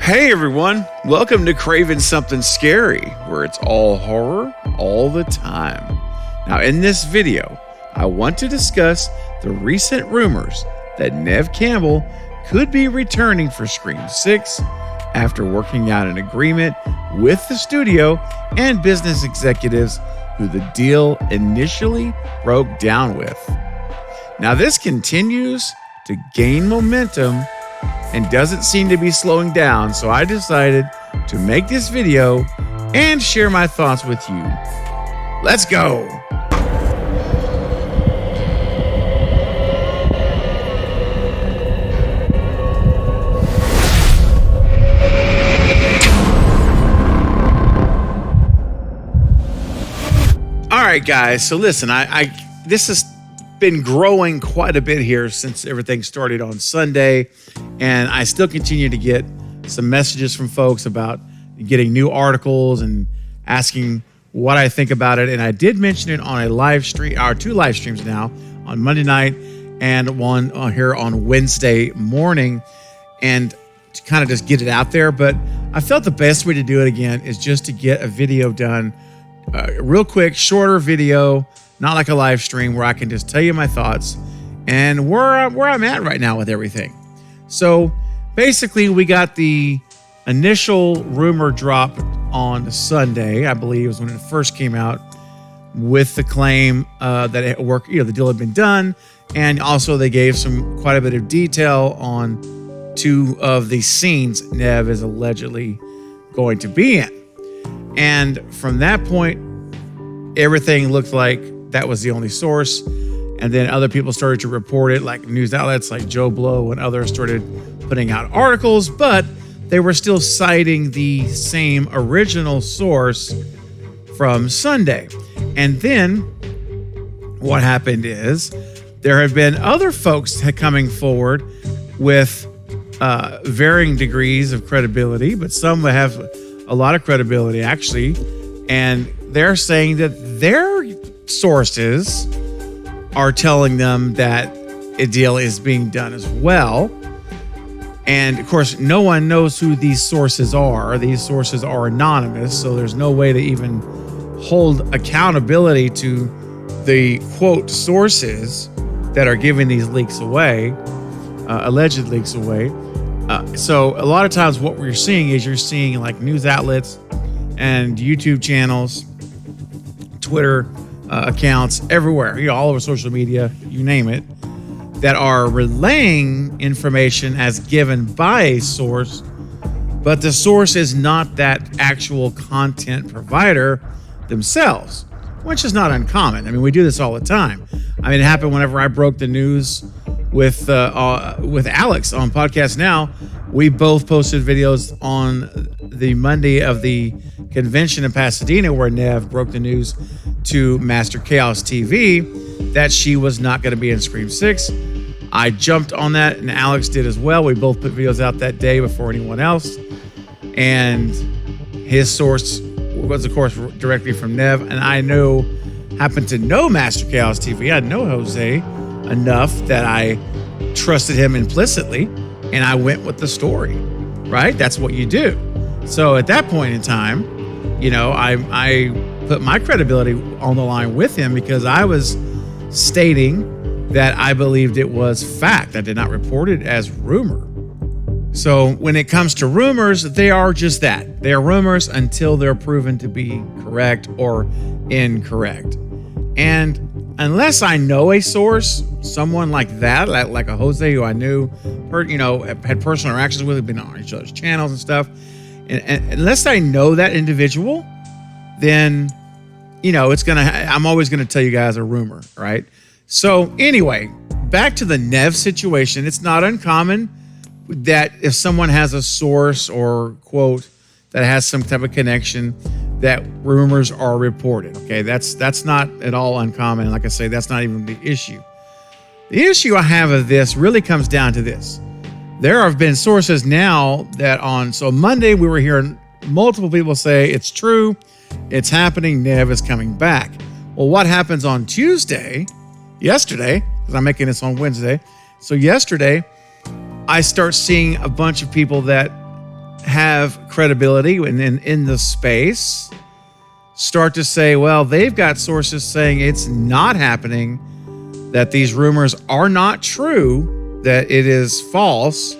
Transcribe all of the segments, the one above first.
Hey everyone, welcome to Craving Something Scary, where it's all horror all the time. Now in this video, I want to discuss the recent rumors that Neve Campbell could be returning for Scream 6 after working out an agreement with the studio and business executives who the deal initially broke down with. Now this continues to gain momentum and doesn't seem to be slowing down, so I decided to make this video and share my thoughts with you. Let's go! All right, guys, so listen, this has been growing quite a bit here since everything started on Sunday, and I still continue to get some messages from folks about getting new articles and asking what I think about it. And I did mention it on a live stream, or two live streams now, on Monday night and one here on Wednesday morning, and to kind of just get it out there. But I felt the best way to do it again is just to get a video done, real quick, shorter video, not like a live stream, where I can just tell you my thoughts and where I'm at right now with everything. So basically, we got the initial rumor drop on Sunday, I believe was when it first came out, with the claim that it worked, the deal had been done, and also they gave quite a bit of detail on two of the scenes Neve is allegedly going to be in. And from that point, everything looked like that was the only source. And then other people started to report it, like news outlets like Joe Blow and others started putting out articles, but they were still citing the same original source from Sunday. And then what happened is there have been other folks coming forward with varying degrees of credibility, but some have a lot of credibility actually. And they're saying that their sources are telling them that a deal is being done as well. And of course, no one knows who these sources are. These sources are anonymous, so there's no way to even hold accountability to the quote sources that are giving these leaks away, alleged leaks away. So a lot of times what we're seeing is you're seeing like news outlets and YouTube channels, Twitter accounts everywhere, all over social media, you name it, that are relaying information as given by a source, but the source is not that actual content provider themselves, which is not uncommon. I mean, we do this all the time. I mean, it happened whenever I broke the news with Alex on Podcast Now. We both posted videos on the Monday of the convention in Pasadena where Neve broke the news to Master Chaos TV that she was not going to be in Scream 6. I jumped on that, and Alex did as well. We both put videos out that day before anyone else. And his source was, of course, directly from Neve. And I happened to know Master Chaos TV. I know Jose enough that I trusted him implicitly, and I went with the story, right? That's what you do. So at that point in time, I put my credibility on the line with him because I was stating that I believed it was fact. I did not report it as rumor. So when it comes to rumors, they are just that. They are rumors until they're proven to be correct or incorrect. And unless I know a source, someone like that, like a Jose who I knew, had personal interactions with, had been on each other's channels and stuff, and unless I know that individual, then, I'm always going to tell you guys a rumor, right? So anyway, back to the Neve situation. It's not uncommon that if someone has a source or quote that has some type of connection, that rumors are reported. Okay, that's not at all uncommon. Like I say, that's not even the issue. The issue I have of this really comes down to this. There have been sources now that so Monday we were hearing multiple people say it's true, it's happening, Neve is coming back. Well, what happens on yesterday, because I'm making this on Wednesday. So yesterday, I start seeing a bunch of people that have credibility in the space start to say, well, they've got sources saying it's not happening, that these rumors are not true, that it is false,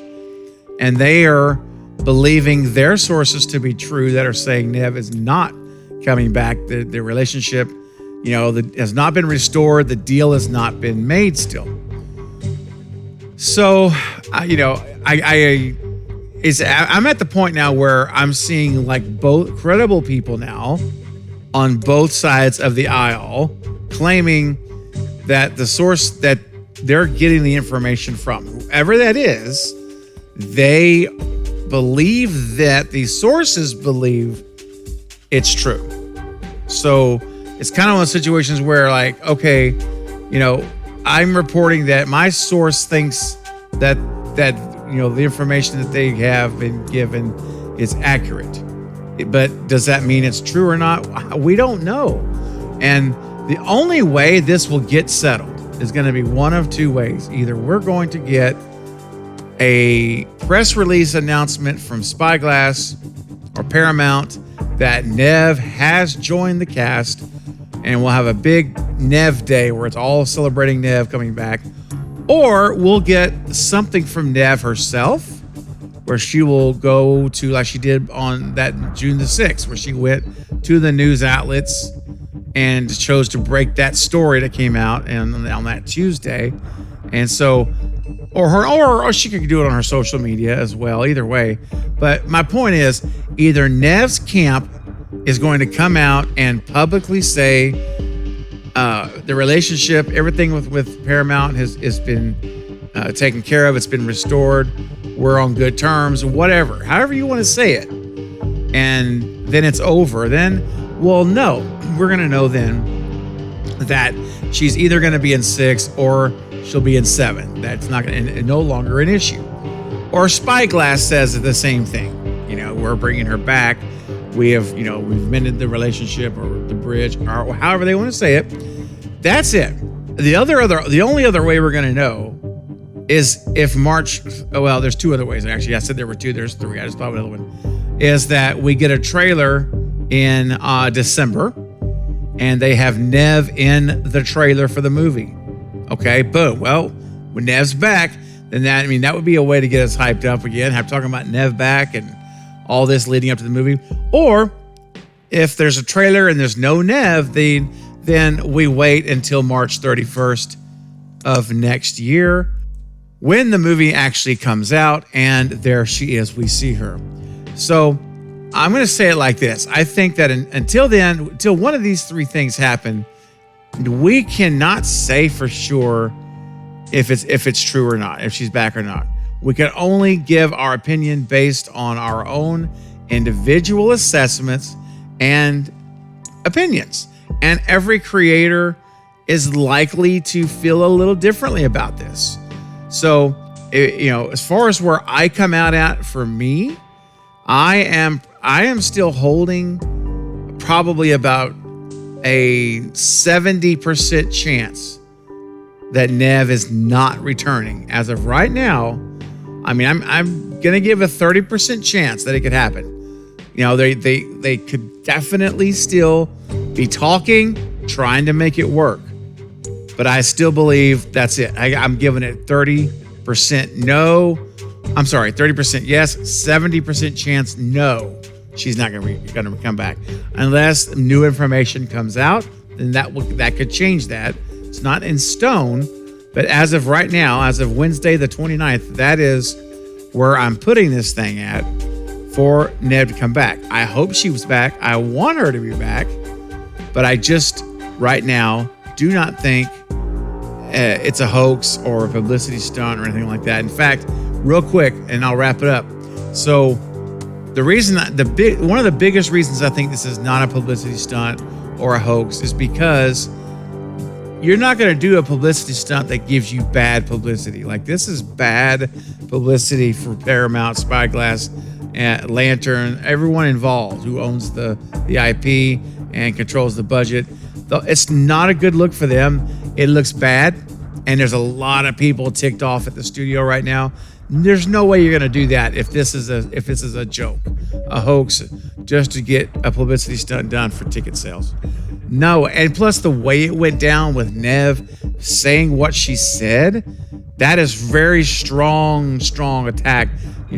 and they are believing their sources to be true that are saying Neve is not coming back. The relationship, has not been restored. The deal has not been made still. So, I'm at the point now where I'm seeing like both credible people now on both sides of the aisle claiming that the source that they're getting the information from, whoever that is, they believe that the sources believe it's true. So it's kind of one of those situations where like, okay, I'm reporting that my source thinks that the information that they have been given is accurate. But does that mean it's true or not? We don't know. And the only way this will get settled is going to be one of two ways. Either we're going to get a press release announcement from Spyglass or Paramount that Neve has joined the cast, and we'll have a big Neve day where it's all celebrating Neve coming back. Or we'll get something from Neve herself, where she will go to, like she did on that June the 6th, where she went to the news outlets and chose to break that story that came out on that Tuesday. And so, or she could do it on her social media as well, either way. But my point is, either Neve's camp is going to come out and publicly say the relationship, everything with Paramount has been taken care of, it's been restored, we're on good terms, whatever, however you want to say it, and then it's over. Then we'll know. We're going to know then that she's either going to be in 6 or she'll be in 7. That's not going to, no longer an issue. Or Spyglass says the same thing. We're bringing her back. We have, we've mended the relationship or the bridge, or however they want to say it. That's it. The only other way we're going to know is if March. Oh, well, there's 2 other ways actually. I said there were 2. There's 3. I just thought of another one. Is that we get a trailer in December, and they have Neve in the trailer for the movie. Okay, boom. Well, when Neve's back, then that would be a way to get us hyped up again. Have talking about Neve back and all this leading up to the movie. Or if there's a trailer and there's no Neve, then we wait until March 31st of next year when the movie actually comes out, and there she is. We see her. So I'm going to say it like this. I think that until one of these 3 things happen, we cannot say for sure if it's true or not, if she's back or not. We can only give our opinion based on our own individual assessments and opinions. And every creator is likely to feel a little differently about this. So, as far as where I come out at, for me, I am still holding probably about a 70% chance that Neve is not returning. As of right now, I'm going to give a 30% chance that it could happen. They could definitely still be talking, trying to make it work. But I still believe that's it. I'm giving it 30% no. I'm sorry, 30% yes, 70% chance no. She's not going to come back unless new information comes out. Then that could change that. It's not in stone, but as of right now, as of Wednesday the 29th, that is where I'm putting this thing at for Neve to come back. I hope she was back. I want her to be back, but I just right now do not think it's a hoax or a publicity stunt or anything like that. In fact, real quick, and I'll wrap it up. So the reason one of the biggest reasons I think this is not a publicity stunt or a hoax is because you're not going to do a publicity stunt that gives you bad publicity. Like, this is bad publicity for Paramount, Spyglass, and Lantern, everyone involved who owns the IP and controls the budget. It's not a good look for them. It looks bad, and there's a lot of people ticked off at the studio right now. There's no way you're going to do that if this is a joke, a hoax, just to get a publicity stunt done for ticket sales. No, and plus the way it went down with Neve saying what she said, that is very strong attack.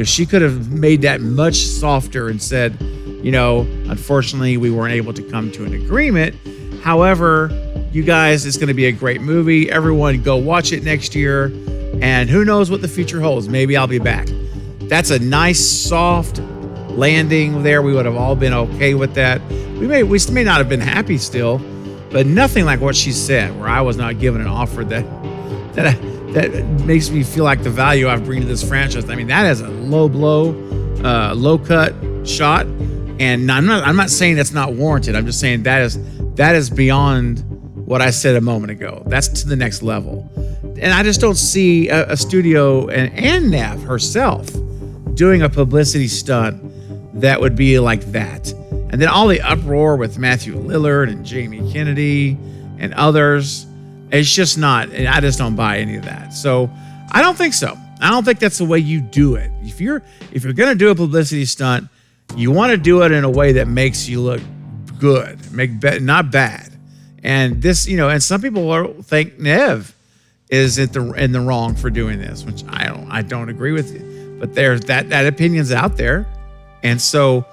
She could have made that much softer and said, unfortunately, we weren't able to come to an agreement. However, you guys, it's going to be a great movie. Everyone go watch it next year. And who knows what the future holds. Maybe I'll be back. That's a nice, soft landing there. We would have all been okay with that. We may not have been happy still, but nothing like what she said, where I was not given an offer that makes me feel like the value I bring to this franchise. I mean, that is a low blow, low cut shot. And I'm not saying that's not warranted. I'm just saying that is beyond what I said a moment ago. That's to the next level. And I just don't see a studio and Neve herself doing a publicity stunt that would be like that. And then all the uproar with Matthew Lillard and Jamie Kennedy and others, it's just not, and I just don't buy any of that. So I don't think so. I don't think that's the way you do it. If you're going to do a publicity stunt, you want to do it in a way that makes you look good, not bad. And this, and some people think Neve is in the wrong for doing this, which I don't agree with you. But there's that opinion's out there. And so,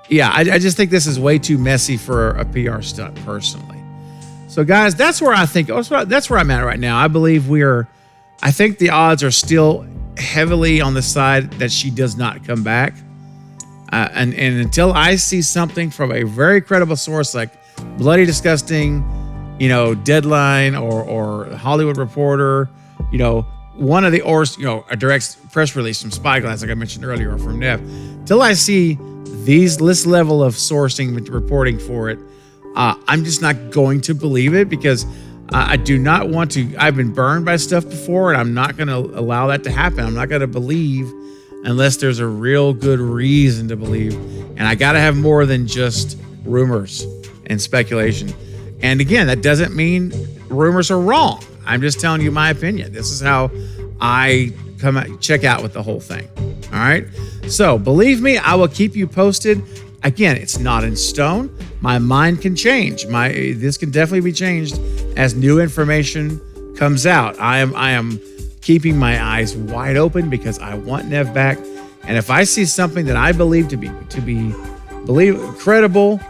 yeah, I just think this is way too messy for a PR stunt personally. So guys, that's where I'm at right now. I believe I think the odds are still heavily on the side that she does not come back. And until I see something from a very credible source like Bloody Disgusting, Deadline or Hollywood Reporter, one of the, a direct press release from Spyglass, like I mentioned earlier, or from Neve, till I see this level of sourcing reporting for it, I'm just not going to believe it, because I do not want to. I've been burned by stuff before, and I'm not going to allow that to happen. I'm not going to believe unless there's a real good reason to believe. And I got to have more than just rumors and speculation. And again, that doesn't mean rumors are wrong. I'm just telling you my opinion. This is how I check out with the whole thing. All right. So believe me, I will keep you posted. Again, it's not in stone. My mind can change. This can definitely be changed as new information comes out. I am keeping my eyes wide open because I want Neve back. And if I see something that I believe to be credible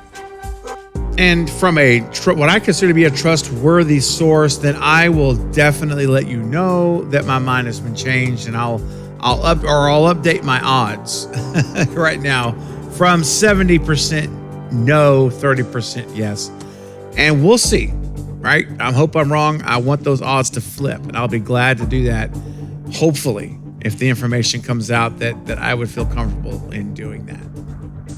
and from what I consider to be a trustworthy source, then I will definitely let you know that my mind has been changed, and I'll update my odds right now from 70% no, 30% yes. And we'll see, right? I hope I'm wrong. I want those odds to flip, and I'll be glad to do that, hopefully, if the information comes out that I would feel comfortable in doing that.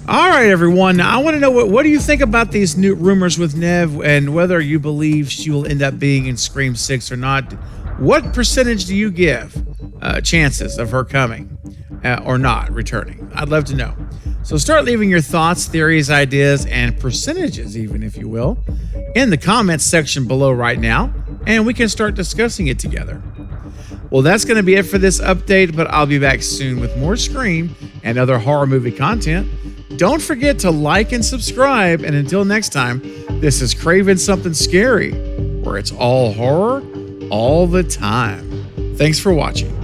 All right, everyone. Now, I want to know what do you think about these new rumors with Neve, and whether you believe she will end up being in Scream 6 or not. What percentage do you give chances of her coming or not returning? I'd love to know. So start leaving your thoughts, theories, ideas, and percentages, even, if you will, in the comments section below right now, and we can start discussing it together. Well, that's going to be it for this update, but I'll be back soon with more Scream and other horror movie content. Don't forget to like and subscribe, and until next time, this is Craven Something Scary, where it's all horror all the time. Thanks for watching.